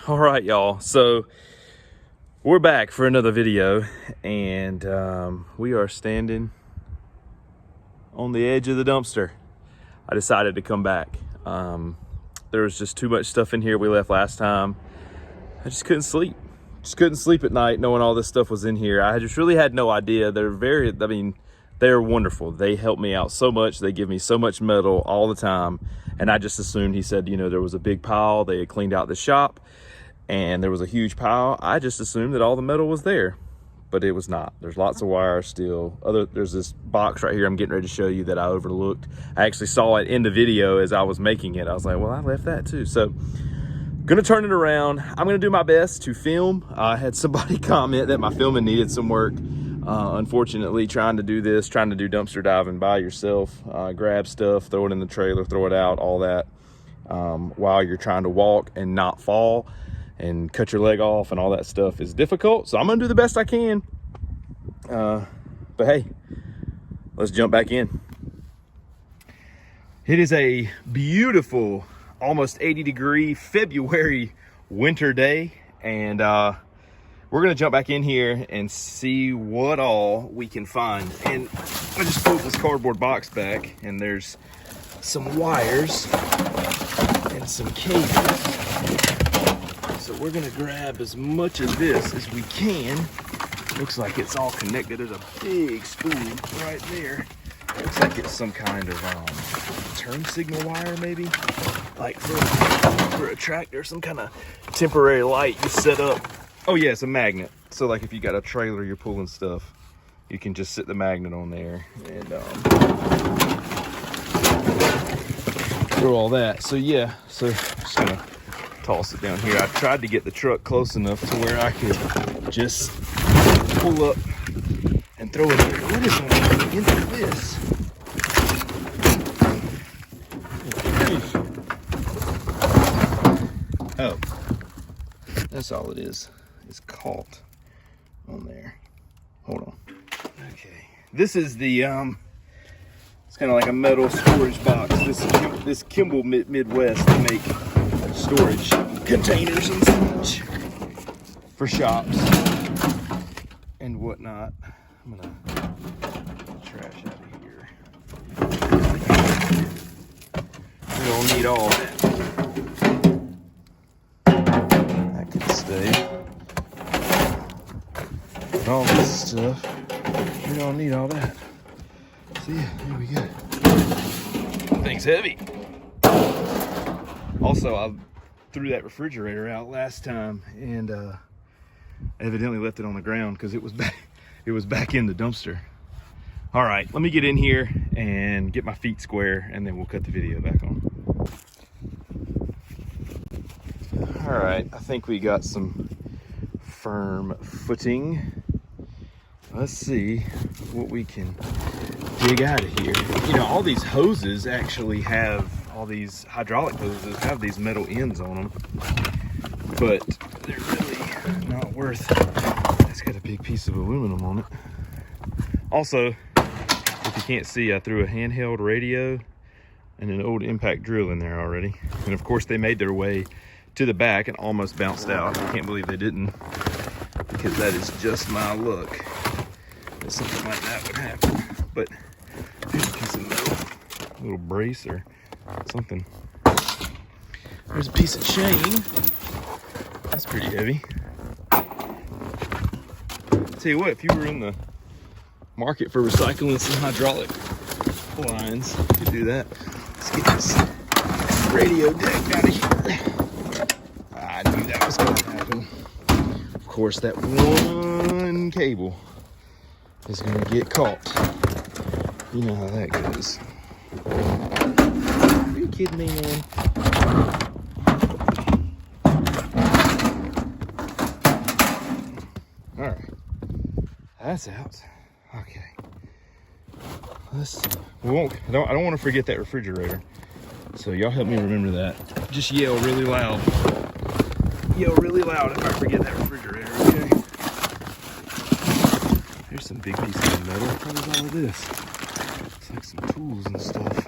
All right, y'all. So we're back for another video, and we are standing on the edge of the dumpster. I decided to come back. There was just too much stuff in here we left last time. I just couldn't sleep. Just couldn't sleep at night knowing all this stuff was in here. I just really had no idea. They're wonderful. They help me out so much. They give me so much metal all the time. And I just assumed, he said, there was a big pile. They had cleaned out the shop and there was a huge pile. I just assumed that all the metal was there, but it was not. There's lots of wire still. There's this box right here I'm getting ready to show you that I overlooked. I actually saw it in the video as I was making it. I was like, well, I left that too. So gonna turn it around. I'm gonna do my best to film. I had somebody comment that my filming needed some work. Unfortunately, trying to do dumpster diving by yourself, grab stuff, throw it in the trailer, throw it out, all that, while you're trying to walk and not fall and cut your leg off and all that stuff is difficult. So I'm gonna do the best I can. But hey, let's jump back in. It is a beautiful, almost 80-degree February winter day, and we're gonna jump back in here and see what all we can find. And I just pulled this cardboard box back, and there's some wires and some cables. So we're gonna grab as much of this as we can. Looks like it's all connected. There's a big spool right there. Looks like it's some kind of turn signal wire, maybe, like for a tractor, some kind of temporary light you set up. Oh yeah, it's a magnet. So like if you got a trailer, you're pulling stuff, you can just sit the magnet on there and throw all that. So yeah, so I'm just gonna toss it down here. I tried to get the truck close enough to where I could just pull up and throw it in there. What is on into this? Oh, that's all it is. It's caught on there. Hold on. Okay, this is the it's kind of like a metal storage box. This Kimball Midwest, they make storage containers and such for shops and whatnot. I'm gonna get trash out of here. We don't need all that. That can stay. And all this stuff, we don't need all that. See, here we go. Thing's heavy. Also, I threw that refrigerator out last time and evidently left it on the ground because it was back in the dumpster. All right, let me get in here and get my feet square, and then we'll cut the video back on. All right, I think we got some firm footing. Let's see what we can dig out of here. All these hoses actually have, all these hydraulic hoses have these metal ends on them, but they're really not worth it. It's got a big piece of aluminum on it. Also, if you can't see, I threw a handheld radio and an old impact drill in there already. And of course they made their way to the back and almost bounced out. I can't believe they didn't, because that is just my luck that something like that would happen. But here's a piece of metal, a little brace or something. There's a piece of chain. That's pretty heavy. Tell you what, if you were in the market for recycling some hydraulic lines, you could do that. Let's get this radio deck out of here. I knew that was going to happen. Of course, that one cable is going to get caught. You know how that goes. Are you kidding me, man? All right, that's out. Okay, let's see. I don't want to forget that refrigerator. So y'all help me remember that. Just yell really loud. Yell really loud if I forget that refrigerator, okay? There's some big pieces of metal. What is all of this? It's like some tools and stuff.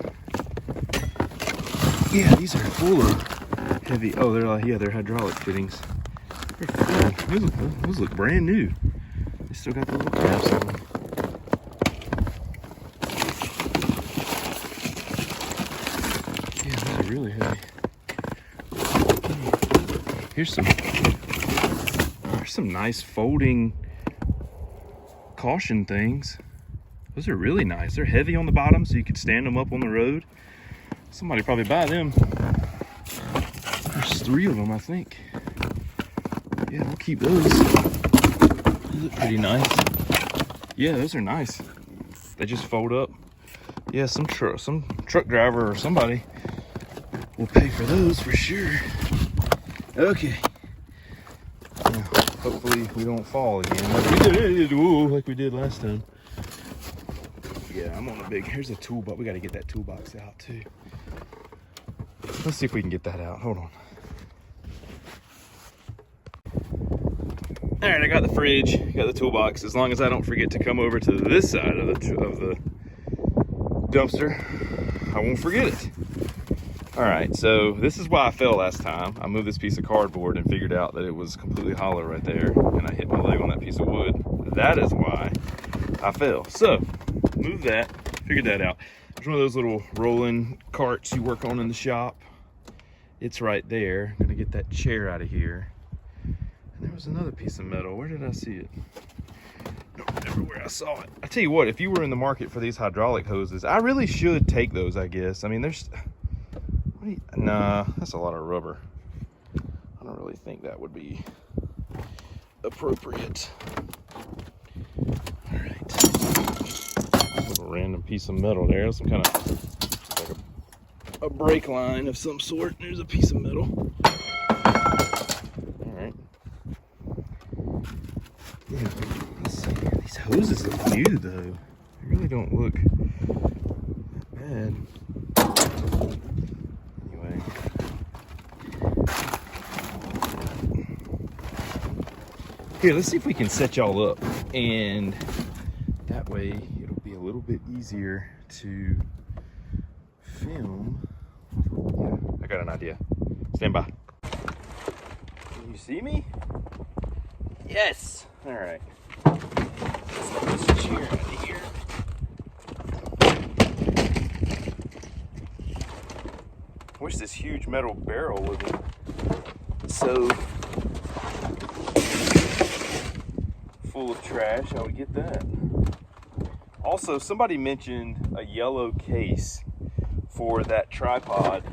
Yeah, these are full of heavy. Oh, they're like, yeah, they're hydraulic fittings. Those look brand new. They still got the little caps on them. Yeah, those are really heavy. Here's some nice folding caution things. Those are really nice. They're heavy on the bottom, so you could stand them up on the road. Somebody probably buy them. There's 3 of them, I think. Yeah, we'll keep those. Those look pretty nice. Yeah, those are nice. They just fold up. Yeah, some truck driver or somebody will pay for those for sure. Okay. Yeah, hopefully we don't fall again like we did last time. Yeah, I'm on a big, here's a toolbox. We got to get that toolbox out too. Let's see if we can get that out. Hold on. All right, I got the fridge, got the toolbox. As long as I don't forget to come over to this side of the dumpster, I won't forget it. All right, so this is why I fell last time. I moved this piece of cardboard and figured out that it was completely hollow right there, and I hit my leg on that piece of wood. That is why I fell. So, move that, figured that out. There's one of those little rolling carts you work on in the shop. It's right there. I'm gonna get that chair out of here. And there was another piece of metal. Where did I see it? I don't remember where I saw it. I tell you what, if you were in the market for these hydraulic hoses, I really should take those, I guess. I mean, there's, nah, that's a lot of rubber. I don't really think that would be appropriate. All right. A little random piece of metal there. Some kind of, like a brake line of some sort. There's a piece of metal. All right. Yeah, let's see. These hoses look new though. They really don't look that bad. Anyway. Here, let's see if we can set y'all up, and that way it'll be a little bit easier to film. Yeah, I got an idea. Stand by. Can you see me? Yes. All right. Let's get this chair out of here. I wish this huge metal barrel wasn't so full of trash. I would get that. Also, somebody mentioned a yellow case for that tripod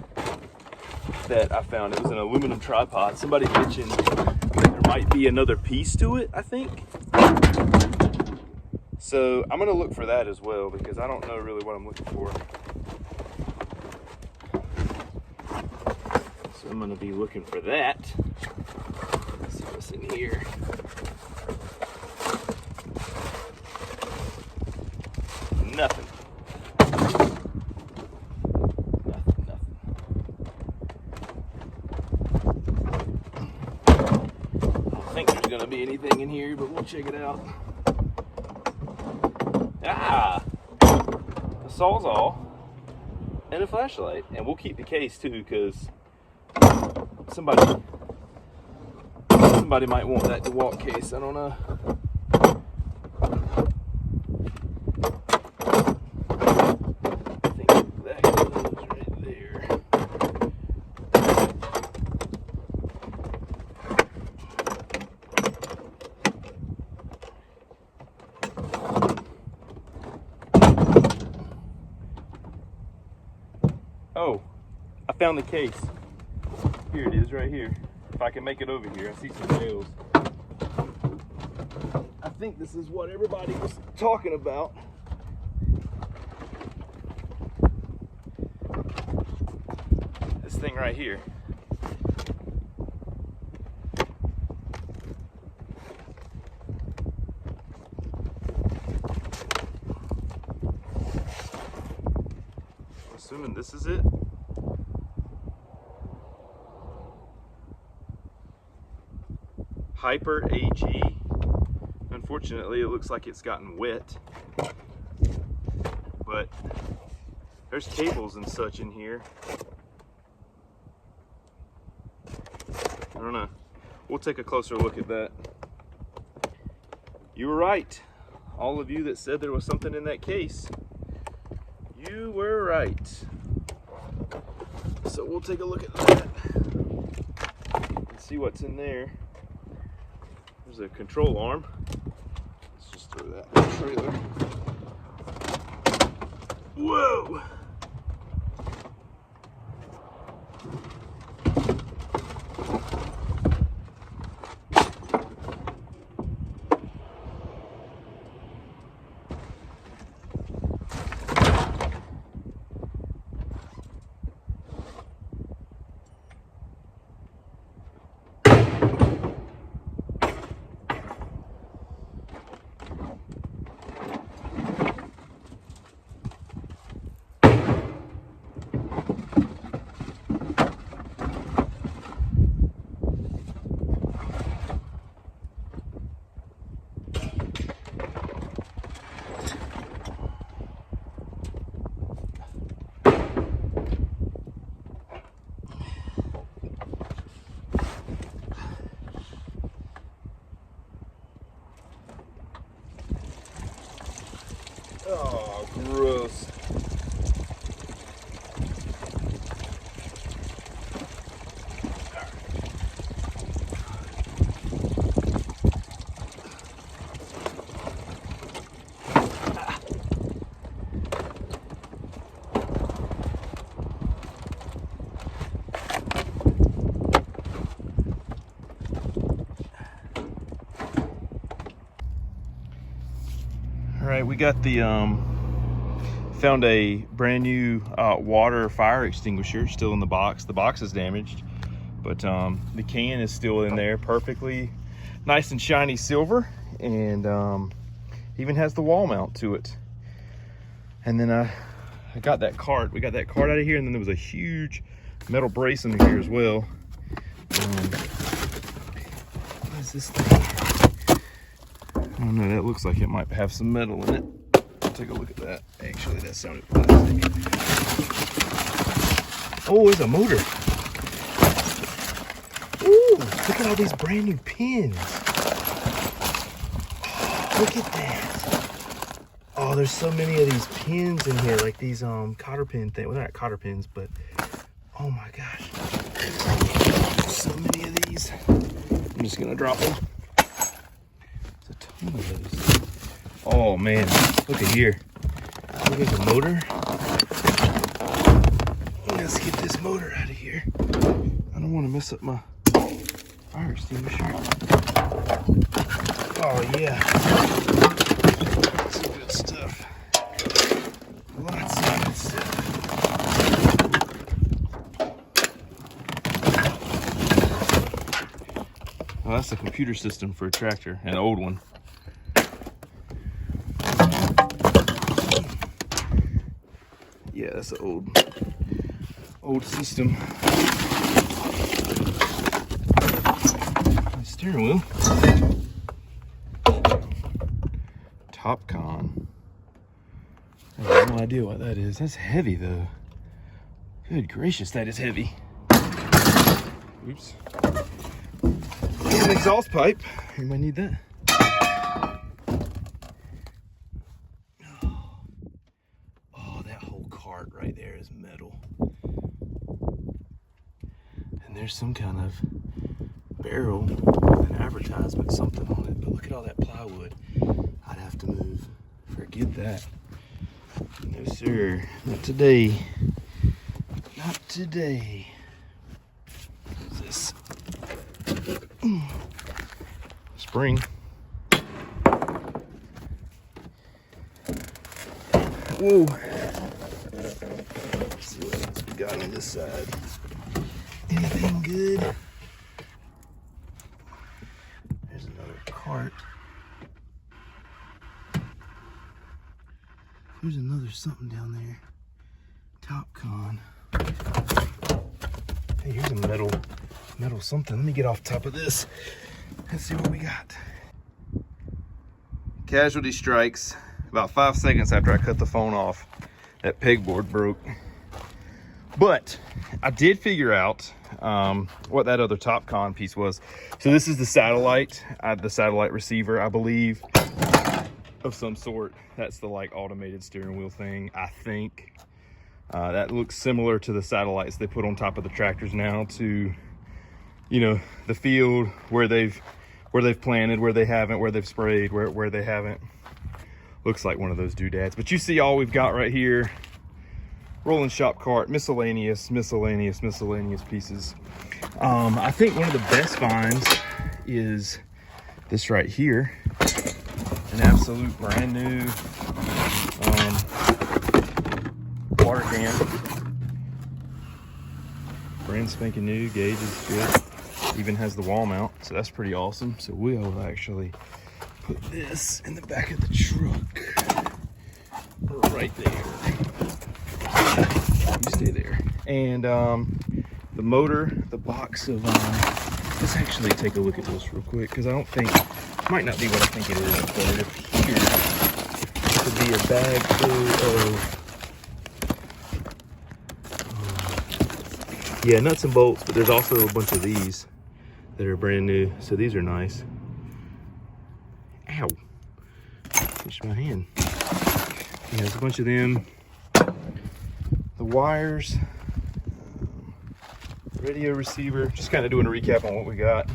that I found. It was an aluminum tripod. Somebody mentioned there might be another piece to it, I think. So I'm gonna look for that as well, because I don't know really what I'm looking for. So I'm gonna be looking for that. Let's see what's in here. Nothing. Nothing. I don't think there's gonna be anything in here, but we'll check it out. Ah! A Sawzall and a flashlight. And we'll keep the case too, because somebody might want that DeWalt case. I don't know. Oh, I found the case. Here it is right here. If I can make it over here, I see some nails. I think this is what everybody was talking about. This thing right here. Assuming this is it. Hyper AG. Unfortunately, it looks like it's gotten wet, but there's cables and such in here. don't know. We'll take a closer look at that. You were right. All of you that said there was something in that case, you were right. So we'll take a look at that and see what's in there. There's a control arm. Let's just throw that in the trailer. Whoa! Oh, gross. All right, we got the found a brand new water fire extinguisher still in the box. The box is damaged, but the can is still in there, perfectly nice and shiny silver, and even has the wall mount to it. And then I got that cart. We got that cart out of here, and then there was a huge metal brace in here as well. What is this thing? I don't know, that looks like it might have some metal in it. I'll take a look at that. Actually, that sounded plastic. Oh, it's a motor. Ooh, look at all these brand new pins. Oh, look at that. Oh, there's so many of these pins in here, like these cotter pin thing. Well, they're not cotter pins, but oh my gosh. So many of these. I'm just gonna drop them. There's a ton of those. Oh man, look at here. Look at the motor. Let's get this motor out of here. I don't want to mess up my fire extinguisher. Oh yeah. Some good stuff. Lots of good stuff. Well, that's the computer system for a tractor, an old one. Yeah, that's an old system. Steering wheel. Topcon. I have no idea what that is. That's heavy though. Good gracious, that is heavy. Oops. And an exhaust pipe. Anybody need that? Right there is metal, and there's some kind of barrel with an advertisement, something on it, but look at all that plywood. I'd have to move. Forget that. No sir, not today. Not today. What's this? Spring. Whoa. Let's see what else we got on this side. Anything good? There's another cart. There's another something down there. Topcon. Hey, here's a metal something. Let me get off top of this. Let's see what we got. Casualty strikes. About 5 seconds after I cut the phone off, that pegboard broke. But I did figure out what that other TopCon piece was. So this is the satellite receiver, I believe, of some sort. That's the like automated steering wheel thing, I think. That looks similar to the satellites they put on top of the tractors now to, you know, the field where they've planted, where they haven't, where they've sprayed, where they haven't. Looks like one of those doodads. But you see all we've got right here. Rolling shop cart, miscellaneous pieces. I think one of the best finds is this right here. An absolute brand new water can. Brand spanking new, gauge is good. Even has the wall mount, so that's pretty awesome. So we'll actually put this in the back of the truck. Right there. You stay there. And the motor, the box of, let's actually take a look at this real quick, because I don't think, it might not be what I think it is, but it appears to be a bag full of, yeah, nuts and bolts, but there's also a bunch of these that are brand new. So these are nice. Ow, push my hand. Yeah, there's a bunch of them. The wires, radio receiver, just kind of doing a recap on what we got.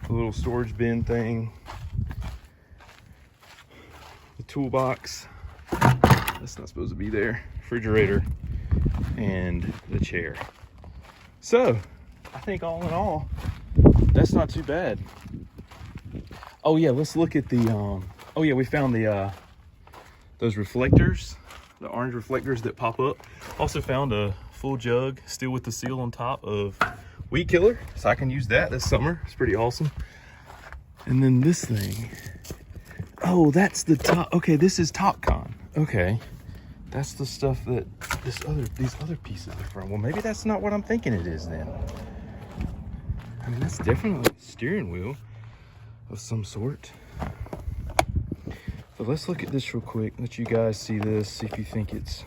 The little storage bin thing, the toolbox, that's not supposed to be there, refrigerator, and the chair. So I think all in all, that's not too bad. Oh yeah, let's look at the, oh yeah, we found the, those reflectors, the orange reflectors that pop up. Also found a full jug, still with the seal on top, of weed killer, so I can use that this summer. It's pretty awesome. And then this thing, oh, that's the top. Okay, this is TopCon. Okay, that's the stuff that these other pieces are from. Well, maybe that's not what I'm thinking it is then. I mean, that's definitely a steering wheel of some sort. But let's look at this real quick, let you guys see this, see if you think it's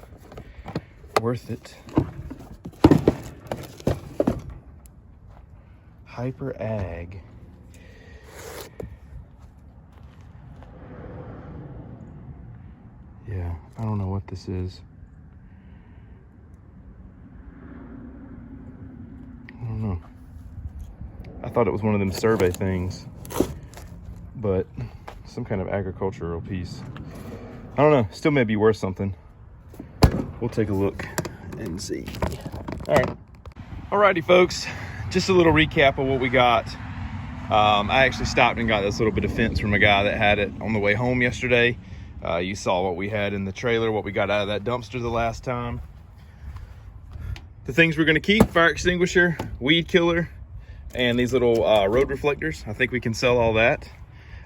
worth it. Hyper Ag. Yeah, I don't know what this is. I don't know. I thought it was one of them survey things, but some kind of agricultural piece. I don't know, still may be worth something. We'll take a look and see. All right. Alrighty, folks, just a little recap of what we got. I actually stopped and got this little bit of fence from a guy that had it on the way home yesterday. You saw what we had in the trailer, what we got out of that dumpster the last time. The things we're gonna keep: fire extinguisher, weed killer, and these little road reflectors. I think we can sell all that.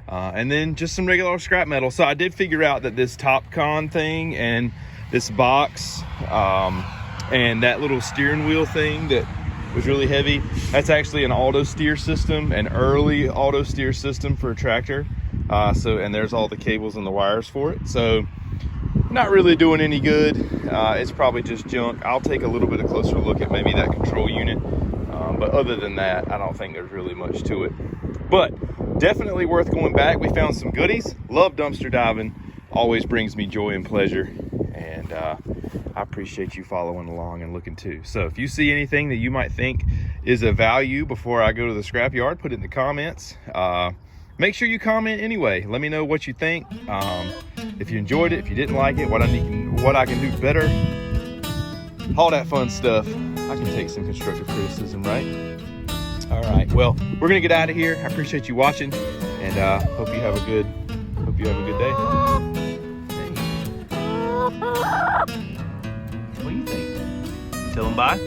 And then just some regular scrap metal. So I did figure out that this TopCon thing and this box and that little steering wheel thing that was really heavy, that's actually an auto steer system, an early auto steer system for a tractor. And there's all the cables and the wires for it. So not really doing any good. It's probably just junk. I'll take a little bit of closer look at maybe that control unit. But other than that, I don't think there's really much to it. But definitely worth going back. We found some goodies. Love dumpster diving. Always brings me joy and pleasure. And I appreciate you following along and looking too. So if you see anything that you might think is of value before I go to the scrapyard, put it in the comments. Make sure you comment anyway. Let me know what you think. If you enjoyed it, if you didn't like it, what I can do better. All that fun stuff. I can take some constructive criticism, right? All right, well, we're gonna get out of here. I appreciate you watching, and hope you have a good day. Hey. What do you think? Tell them bye.